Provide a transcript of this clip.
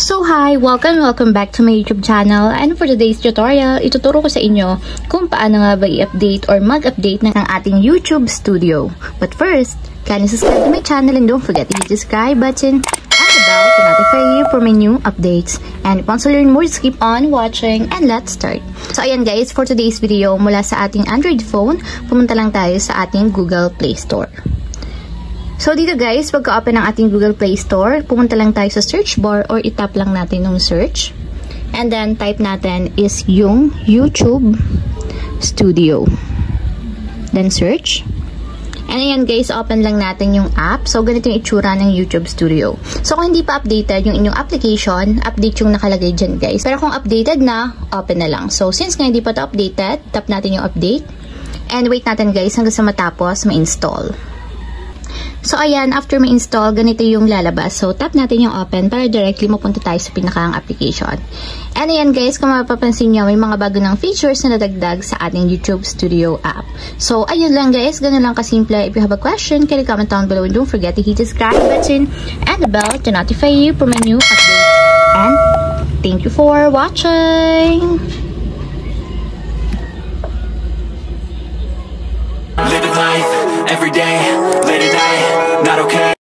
So hi! Welcome back to my YouTube channel, and for today's tutorial, ituturo ko sa inyo kung paano nga ba i-update or mag-update ng ating YouTube studio. But first, kindly subscribe to my channel and don't forget to hit the subscribe button and the bell to notify you for my new updates. And if you want to learn more, just keep on watching and let's start. So ayan guys, for today's video, mula sa ating Android phone, pumunta lang tayo sa ating Google Play Store. So, dito guys, pagka-open ng ating Google Play Store, pumunta lang tayo sa search bar or itap lang natin yung search. And then, type natin is yung YouTube Studio. Then, search. And ayan guys, open lang natin yung app. So, ganito yung itsura ng YouTube Studio. So, kung hindi pa updated yung inyong application, update yung nakalagay dyan guys. Pero kung updated na, open na lang. So, since nga hindi pa ito updated, tap natin yung update. And wait natin guys hanggang sa matapos ma-install. So, ayan, after ma-install, ganito yung lalabas. So, tap natin yung open para directly mapunta tayo sa pinakang application. And ayan guys, kung mapapansin nyo, may mga bago ng features na nadagdag sa ating YouTube Studio app. So, ayun lang guys, ganun lang kasimple. If you have a question, can you comment down below and don't forget to hit the subscribe button and the bell to notify you for my new updates. And thank you for watching!